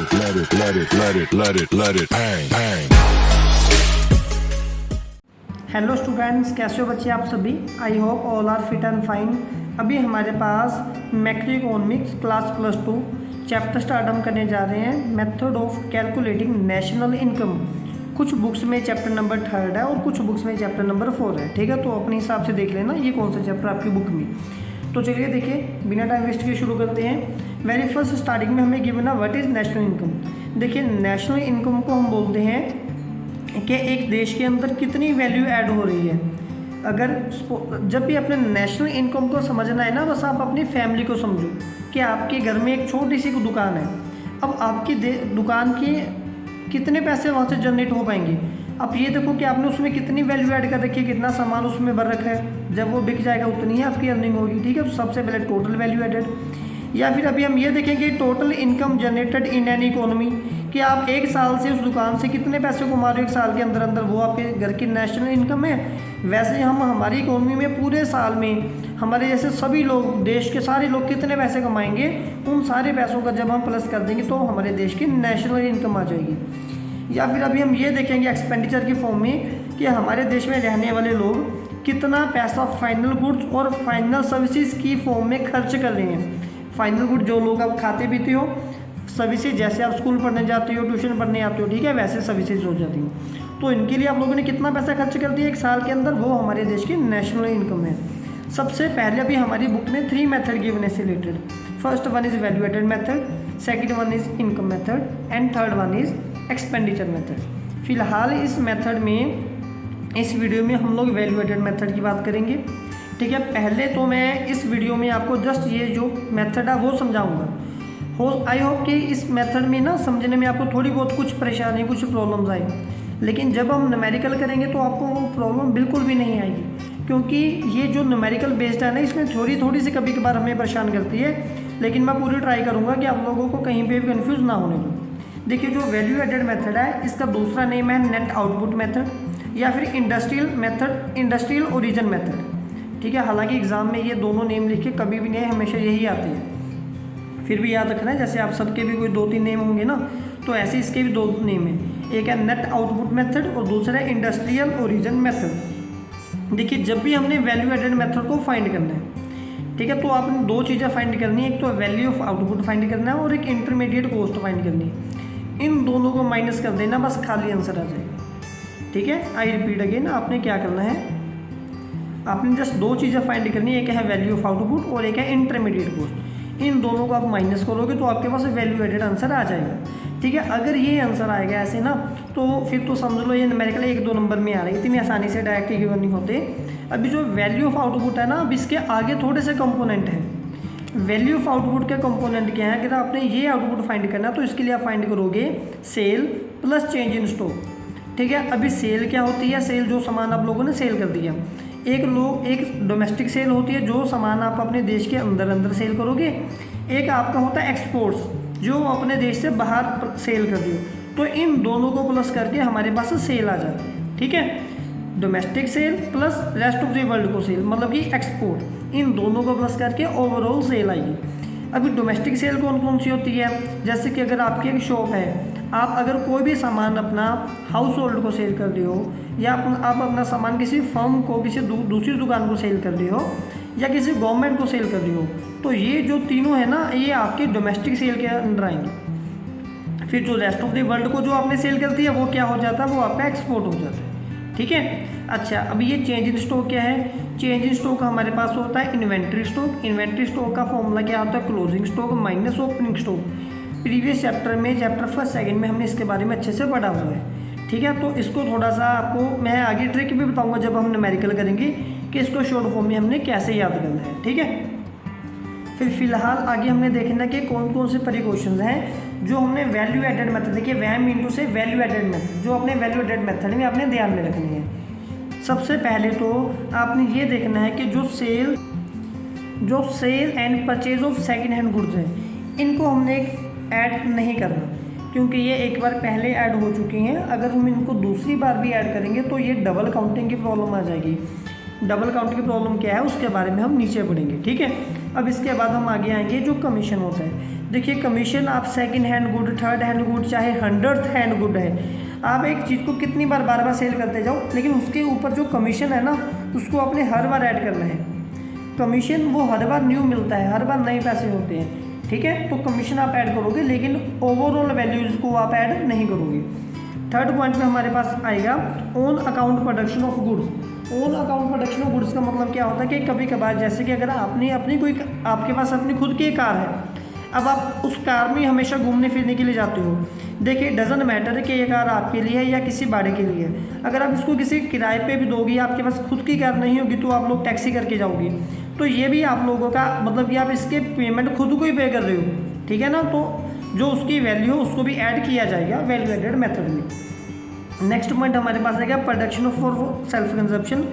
bang, bang. Hello students, कैसे हो बच्चे आप सभी। I hope all are fit and fine. अभी हमारे पास macro economics class +2 chapter start हम करने जा रहे हैं, method of calculating national income. कुछ बुक्स में चैप्टर नंबर 3 है और कुछ बुक्स में चैप्टर नंबर 4 है। ठीक है, तो अपने हिसाब से देख लेना ये कौन सा चैप्टर आपकी बुक में। तो चलिए देखिए, बिना टाइम वेस्ट के शुरू करते हैं। वेरी फर्स्ट स्टार्टिंग में हमें गिवन है व्हाट इज़ नेशनल इनकम। देखिए, नेशनल इनकम को हम बोलते हैं कि एक देश के अंदर कितनी वैल्यू ऐड हो रही है। अगर जब भी अपने नेशनल इनकम को समझना है ना, बस आप अपनी फैमिली को समझो कि आपके घर में एक छोटी सी दुकान है। अब आपकी दुकान के कितने पैसे वहाँ से जनरेट हो पाएंगे। अब ये देखो कि आपने उसमें कितनी वैल्यू ऐड कर रखी है, कितना सामान उसमें भर रखा है। जब वो बिक जाएगा उतनी ही आपकी अर्निंग होगी। ठीक है, तो सबसे पहले टोटल वैल्यू एडेड, या फिर अभी हम ये देखेंगे total income generated in an economy, कि आप एक साल से उस दुकान से कितने पैसे कमा रहे हो एक साल के अंदर अंदर, वो आपके घर की नेशनल इनकम है। वैसे हम हमारी इकोनॉमी में पूरे साल में हमारे जैसे सभी लोग, देश के सारे लोग कितने पैसे कमाएंगे, उन सारे पैसों का जब हम प्लस कर देंगे तो हमारे देश की नेशनल इनकम आ जाएगी। या फिर अभी हम ये देखेंगे एक्सपेंडिचर की फॉर्म में कि हमारे देश में रहने वाले लोग कितना पैसा फाइनल गुड्स और फाइनल सर्विसेज की फॉर्म में खर्च कर रहे हैं। फाइनल गुड जो लोग आप खाते पीते हो, सर्विसेज जैसे आप स्कूल पढ़ने जाते हो, ट्यूशन पढ़ने आते हो, ठीक है, वैसे सर्विसेज हो जाती हैं। तो इनके लिए आप लोगों ने कितना पैसा खर्च कर दिया एक साल के अंदर, वो हमारे देश की नेशनल इनकम है। सबसे पहले अभी हमारी बुक में 3 मेथड गिवन है related. First one is value added method, second one is income method and third one is expenditure method. फिलहाल इस मेथड में, इस वीडियो में हम लोग वैल्यू एडेड मेथड की बात करेंगे। ठीक है, पहले तो मैं इस वीडियो में आपको जस्ट ये जो मेथड है वो समझाऊंगा। आई होप कि इस मेथड में ना समझने में आपको थोड़ी बहुत कुछ परेशानी, कुछ प्रॉब्लम्स आए, लेकिन जब हम न्यूमेरिकल करेंगे तो आपको वो प्रॉब्लम बिल्कुल भी नहीं आएगी, क्योंकि ये जो न्यूमेरिकल बेस्ड है ना, इसमें थोड़ी सी कभी कभार हमें परेशान करती है, लेकिन मैं पूरी ट्राई करूँगा कि आप लोगों को कहीं पर भी कन्फ्यूज़ ना होने दो। देखिए, जो वैल्यू एडेड मेथड है इसका दूसरा नेम है नेट आउटपुट मेथड या फिर industrial method, industrial origin method. ठीक है, हालांकि एग्जाम में ये दोनों नेम लिखे कभी भी नहीं, हमेशा यही आते हैं। फिर भी याद रखना है, जैसे आप सबके भी कोई 2-3 नेम होंगे ना, तो ऐसे इसके भी 2 नेम हैं। एक है नेट आउटपुट मेथड और दूसरा है इंडस्ट्रियल ओरिजिन मेथड। देखिए, जब भी हमने वैल्यू एडेड मेथड को फाइंड करना है, ठीक है, तो आपने 2 चीज़ें फाइंड करनी है। एक तो वैल्यू ऑफ आउटपुट फाइंड करना है और एक इंटरमीडिएट कॉस्ट फाइंड करनी है। इन दोनों को माइनस कर देना, बस खाली आंसर आ जाएगा। ठीक है, आई रिपीट अगेन, आपने क्या करना है, आपने जस्ट 2 चीज़ें फाइंड करनी है। एक है वैल्यू ऑफ आउटपुट और एक है इंटरमीडिएट कॉस्ट। इन दोनों को आप माइनस करोगे तो आपके पास वैल्यू एडेड आंसर आ जाएगा। ठीक है, अगर ये आंसर आएगा ऐसे ना, तो फिर तो समझ लो ये न्यूमेरिकल 1-2 नंबर में आ रही है, इतनी आसानी से डायरेक्ट गिवन नहीं होते। अभी जो वैल्यू ऑफ आउटपुट है ना, अब इसके आगे थोड़े से कंपोनेंट हैं। वैल्यू ऑफ आउटपुट के कंपोनेंट क्या है, अगर आपने ये आउटपुट फाइंड करना तो इसके लिए आप फाइंड करोगे sale plus change in stock. ठीक है, अभी सेल क्या होती है, सेल जो सामान आप लोगों ने सेल कर दिया। एक डोमेस्टिक सेल होती है, जो सामान आप अपने देश के अंदर सेल करोगे। एक आपका होता है एक्सपोर्ट्स, जो अपने देश से बाहर सेल कर दियो। तो इन दोनों को प्लस करके हमारे पास सेल आ जाता है। ठीक है, domestic sale plus rest of the world को सेल, मतलब कि एक्सपोर्ट, इन दोनों को प्लस करके ओवरऑल सेल आएगी। अभी डोमेस्टिक सेल कौन कौन सी होती है, जैसे कि अगर आपकी एक शॉप है, आप अगर कोई भी सामान अपना हाउस होल्ड को सेल कर रहे हो, या आप अपना सामान किसी फर्म को, किसी दूसरी दुकान को सेल कर रहे हो, या किसी गवर्नमेंट को सेल कर रहे हो, तो ये जो तीनों है ना, ये आपके डोमेस्टिक सेल के अंडर आएंगे। फिर जो रेस्ट ऑफ द वर्ल्ड को जो आपने सेल कर दिया वो क्या हो जाता है, वो आपका एक्सपोर्ट हो जाता है। ठीक है, अच्छा, अभी ये चेंज इन स्टॉक क्या है। चेंज इन स्टॉक हमारे पास होता है इन्वेंट्री स्टॉक। इन्वेंट्री स्टॉक का फॉर्मूला क्या होता है, closing stock minus opening stock. Previous chapter में, चैप्टर 1-2 में हमने इसके बारे में अच्छे से पढ़ा हुआ है। ठीक है, तो इसको थोड़ा सा आपको मैं आगे ट्रिक भी बताऊंगा जब हम न्यूमेरिकल करेंगे कि इसको शॉर्ट फॉर्म में हमने कैसे याद करना है। ठीक है, फिर फिलहाल आगे हमने देखना कि कौन कौन से प्रिकॉशंस हैं जो हमने वैल्यू एडेड मेथड, देखिए वैम इंटू से वैल्यू एडेड मेथड, जो अपने वैल्यू एडेड मेथड में आपने ध्यान में रखनी है। सबसे पहले तो आपने ये देखना है कि जो sale and purchase of second hand goods हैं, इनको हमने ऐड नहीं करना, क्योंकि ये एक बार पहले ऐड हो चुकी हैं। अगर हम इनको दूसरी बार भी ऐड करेंगे तो ये डबल काउंटिंग की प्रॉब्लम आ जाएगी। डबल काउंट की प्रॉब्लम क्या है उसके बारे में हम नीचे पढ़ेंगे। ठीक है, अब इसके बाद हम आगे आएंगे जो कमीशन होता है। देखिए कमीशन आप second hand good, third hand good, चाहे 100th हैंड गुड है, आप एक चीज़ को कितनी बार बार बार सेल करते जाओ, लेकिन उसके ऊपर जो कमीशन है ना उसको आपने हर बार ऐड करना है। कमीशन वो हर बार न्यू मिलता है, हर बार नए पैसे होते हैं, ठीक है। तो कमीशन आप ऐड करोगे लेकिन ओवरऑल वैल्यूज़ को आप ऐड नहीं करोगे। थर्ड पॉइंट में हमारे पास आएगा on account production of goods. On account production of goods का मतलब क्या होता है कि कभी कभार जैसे कि अगर आपने अपनी कोई आपके पास अपनी खुद की कार है, अब आप उस कार में हमेशा घूमने फिरने के लिए जाते हो। देखिए डजंट मैटर कि ये कार आपके लिए है या किसी भाड़े के लिए है, अगर आप इसको किसी किराए पे भी दोगे, आपके पास खुद की कार नहीं होगी तो आप लोग टैक्सी करके जाओगे, तो ये भी आप लोगों का मतलब कि आप इसके पेमेंट खुद को ही पे कर रहे हो, ठीक है ना। तो जो उसकी वैल्यू है उसको भी ऐड किया जाएगा वैल्यू एडेड मेथड में। नेक्स्ट पॉइंट हमारे पास आएगा production of for self consumption,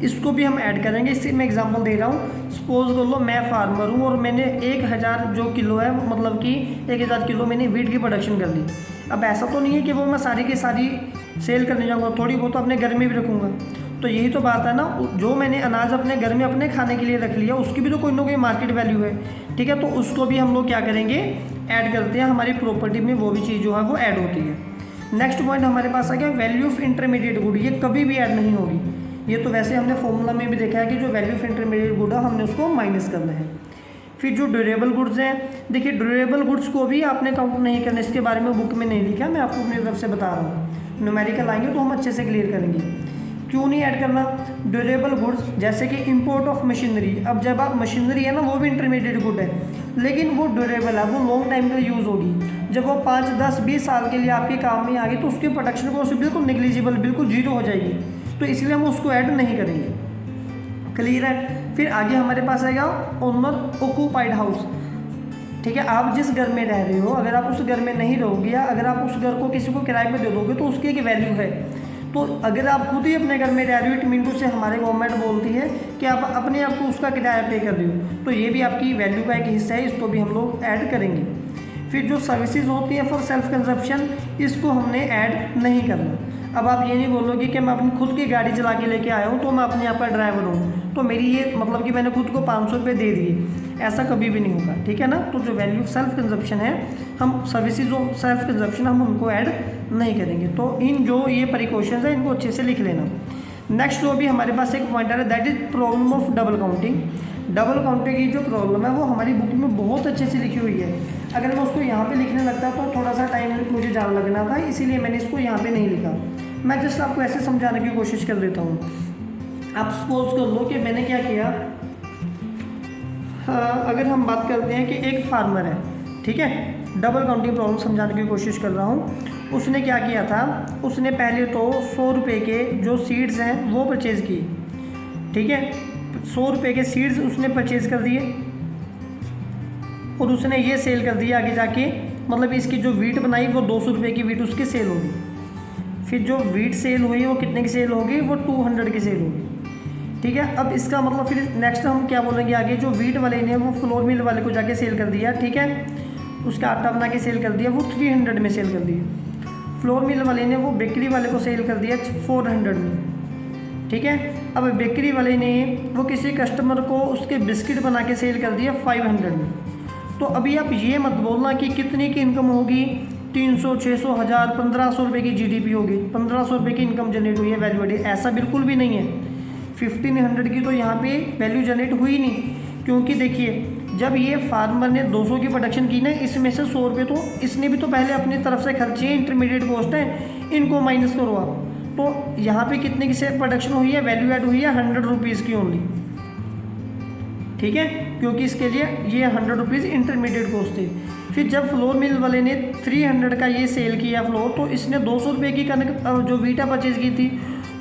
इसको भी हम ऐड करेंगे। इससे मैं एग्जांपल दे रहा हूँ, सपोज कर लो मैं फार्मर हूँ और मैंने 1000 जो किलो है मतलब कि 1000 किलो मैंने वीट की प्रोडक्शन कर ली। अब ऐसा तो नहीं है कि वो मैं सारी की सारी सेल करने जाऊँगा, थोड़ी बहुत तो अपने घर में भी रखूँगा। तो यही तो बात है ना, जो मैंने अनाज अपने घर में अपने खाने के लिए रख लिया उसकी भी तो कोई ना कोई मार्केट वैल्यू है, ठीक है। तो उसको भी हम लोग क्या करेंगे, ऐड करते हैं, हमारी प्रॉपर्टी में वो भी चीज़ जो है वो ऐड होती है। नेक्स्ट पॉइंट हमारे पास आ गया वैल्यू ऑफ इंटरमीडिएट गुड, ये कभी भी ऐड नहीं होगी। ये तो वैसे हमने फॉर्मूला में भी देखा है कि जो वैल्यू ऑफ इंटरमीडिएट गुड है हमने उसको माइनस करना है। फिर जो ड्यूरेबल गुड्स हैं, देखिए ड्यूरेबल गुड्स को भी आपने काउंट नहीं करना, इसके बारे में बुक में नहीं लिखा, मैं आपको अपनी तरफ से बता रहा हूँ। न्यूमेरिकल आएंगे तो हम अच्छे से क्लियर करेंगे। क्यों नहीं ऐड करना ड्यूरेबल गुड्स, जैसे कि इंपोर्ट ऑफ मशीनरी। अब जब आप मशीनरी है ना वो भी इंटरमीडिएट गुड है, लेकिन वो ड्यूरेबल है, वो लॉन्ग टाइम के लिए यूज़ होगी। जब वो 5, 10, 20 साल के लिए आपके काम में आ गई तो उसकी प्रोडक्शन कॉस्ट बिल्कुल निगलिजिबल, बिल्कुल जीरो हो जाएगी, तो इसलिए हम उसको ऐड नहीं करेंगे। क्लियर है। फिर आगे हमारे पास आएगा ओनर ऑक्यूपाइड हाउस, ठीक है। आप जिस घर में रह रहे हो, अगर आप उस घर में नहीं रहोगे या अगर आप उस घर को किसी को किराए पे दे दोगे तो उसकी एक वैल्यू है। तो अगर आप खुद ही अपने घर में रह रहे हो, इट मीन टू से हमारे गवर्नमेंट बोलती है कि आप अपने आप को उसका किराया पे कर रहे हो, तो ये भी आपकी वैल्यू का एक हिस्सा है, इसको भी हम लोग ऐड करेंगे। फिर जो सर्विसेज होती है फॉर सेल्फ कंजप्शन, इसको हमने ऐड नहीं करना। अब आप ये नहीं बोलोगे कि मैं अपनी खुद की गाड़ी चला के लेके आया हूँ तो मैं अपने आप का ड्राइवर हूँ, तो मेरी ये मतलब कि मैंने खुद को 500 रुपये दे दिए, ऐसा कभी भी नहीं होगा, ठीक है ना। तो जो वैल्यू सेल्फ कंजप्शन है, हम सर्विसेज ऑफ सेल्फ कंजप्शन हम उनको ऐड नहीं करेंगे। तो इन जो ये प्रिकॉशंस है इनको अच्छे से लिख लेना। नेक्स्ट जो भी हमारे पास एक पॉइंट आ रहा है that is problem of double counting. Double counting की जो प्रॉब्लम है वो हमारी बुक में बहुत अच्छे से लिखी हुई है। अगर मैं उसको यहाँ पे लिखने लगता तो थोड़ा सा टाइम मुझे ज़्यादा लगना था, इसीलिए मैंने इसको यहाँ पे नहीं लिखा। मैं जस्ट आपको ऐसे समझाने की कोशिश कर देता हूँ। आप सपोज कर लो कि मैंने क्या किया, अगर हम बात करते हैं कि एक फार्मर है, ठीक है, डबल काउंटिंग प्रॉब्लम समझाने की कोशिश कर रहा हूँ। उसने क्या किया था, उसने पहले तो 100 रुपये के जो सीड्स हैं वो परचेज़ किए, ठीक है। 100 रुपये के सीड्स उसने परचेज़ कर दिए और उसने ये सेल कर दिया आगे जाके, मतलब इसकी जो वीट बनाई वो 200 रुपये की वीट उसकी सेल होगी। फिर जो वीट सेल हुई वो कितने की सेल होगी, वो 200 की सेल होगी, ठीक है। अब इसका मतलब फिर नेक्स्ट हम क्या बोलेंगे आगे, जो वीट वाले ने वो फ्लोर मिल वाले को जाके सेल कर दिया, ठीक है, उसका आटा बना के सेल कर दिया, वो 300 में सेल कर दिया। फ्लोर मिल वाले ने वो बेकरी वाले को सेल कर दिया 400 में, ठीक है। अब बेकरी वाले ने वो किसी कस्टमर को उसके बिस्किट बना के सेल कर दिया 500 में। तो अभी आप ये मत बोलना कि कितने की इनकम होगी, 300, 600, 1000, 1500 रुपये की जीडीपी होगी, 1500 रुपये की इनकम जनरेट हुई है वैल्यू एडेड, ऐसा बिल्कुल भी नहीं है। 1500 की तो यहाँ पे वैल्यू जनरेट हुई नहीं, क्योंकि देखिए जब ये फार्मर ने 200 की प्रोडक्शन की ना, इसमें से 100 रुपये तो इसने भी तो पहले अपनी तरफ से खर्चे, इंटरमीडिएट कॉस्ट है, इनको माइनस करो आप। तो यहाँ पे कितने की से प्रोडक्शन हुई है, वैल्यू ऐड हुई है 100 रुपीज़ की ओनली, ठीक है, क्योंकि इसके लिए ये 100 रुपीज़ इंटरमीडिएट कॉस्ट थे। फिर जब फ्लोर मिल वाले ने 300 का ये सेल किया फ्लोर, तो इसने 200 रुपये की कनक जो वीटा परचेज की थी,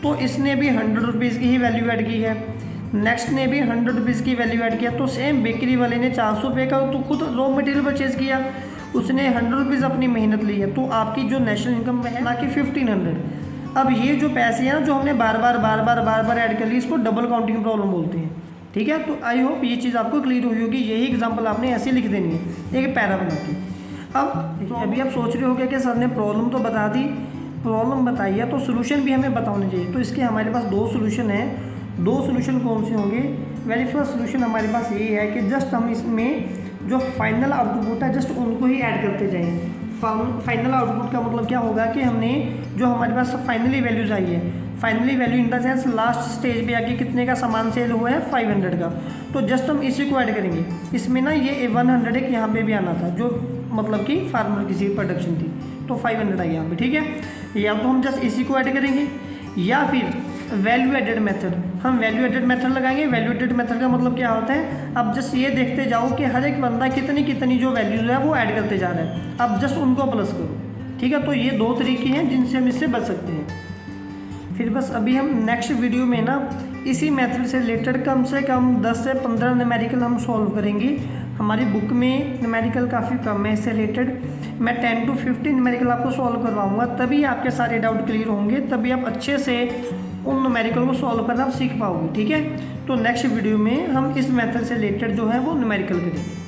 तो इसने भी 100 रुपीज़ की ही वैल्यू ऐड की है। नेक्स्ट ने भी 100 रुपीज़ की वैल्यू ऐड किया। तो सेम बेकरी वाले ने 400 रुपये का तो खुद रॉ मटेरियल परचेज़ किया, उसने 100 रुपीज़ अपनी मेहनत ली है, तो आपकी जो नेशनल इनकम है ना कि 1500। अब ये जो पैसे हैं ना जो हमने बार बार ऐड कर ली, इसको डबल काउंटिंग प्रॉब्लम बोलते हैं, ठीक है। तो आई होप ये चीज़ आपको क्लियर हुई होगी। यही एग्जांपल आपने ऐसे लिख देनी है एक पैरा बना के। अब अभी आप सोच रहे होगे कि सर ने प्रॉब्लम तो बता दी, प्रॉब्लम बताई है तो सोल्यूशन भी हमें बताने चाहिए। तो इसके हमारे पास 2 सोल्यूशन हैं। 2 सोल्यूशन कौन से होंगे? वेरी फर्स्ट सोल्यूशन हमारे पास ये है कि जस्ट हम इसमें जो फाइनल आउटपुट है जस्ट उनको ही ऐड करते जाएँ। फाइनल आउटपुट का मतलब क्या होगा कि हमने जो हमारे पास फाइनली वैल्यूज़ आई है, finally value in the sense last stage पे आके कितने का सामान सेल हुआ है 500 का, तो जस्ट हम इसी को ऐड करेंगे। इसमें ना ये 100 एक यहाँ पे भी आना था जो मतलब कि फार्मर की सीड प्रोडक्शन थी, तो 500 आई यहाँ पे, ठीक है। या तो हम जस्ट इसी को ऐड करेंगे या फिर वैल्यू एडेड मेथड, हम वैल्यू एडेड मेथड लगाएंगे। वैल्यू एडेड मेथड का मतलब क्या होता है, अब जस्ट ये देखते जाओ कि हर एक बंदा कितनी कितनी जो वैल्यूज़ है वो ऐड करते जा रहा है, अब जस्ट उनको प्लस करो, ठीक है। तो ये 2 तरीके हैं जिनसे हम इससे बच सकते हैं। फिर बस अभी हम नेक्स्ट वीडियो में ना इसी मेथड से रिलेटेड कम से कम 10 से 15 न्यूमेरिकल हम सॉल्व करेंगे। हमारी बुक में न्यूमेरिकल काफ़ी कम है, इससे रिलेटेड मैं 10 to 15 न्यूमेरिकल आपको सॉल्व करवाऊंगा, तभी आपके सारे डाउट क्लियर होंगे, तभी आप अच्छे से उन न्यूमेरिकल को सॉल्व करना आप सीख पाओगे, ठीक है। तो नेक्स्ट वीडियो में हम इस मेथड से रिलेटेड जो है वो न्यूमेरिकल करेंगे।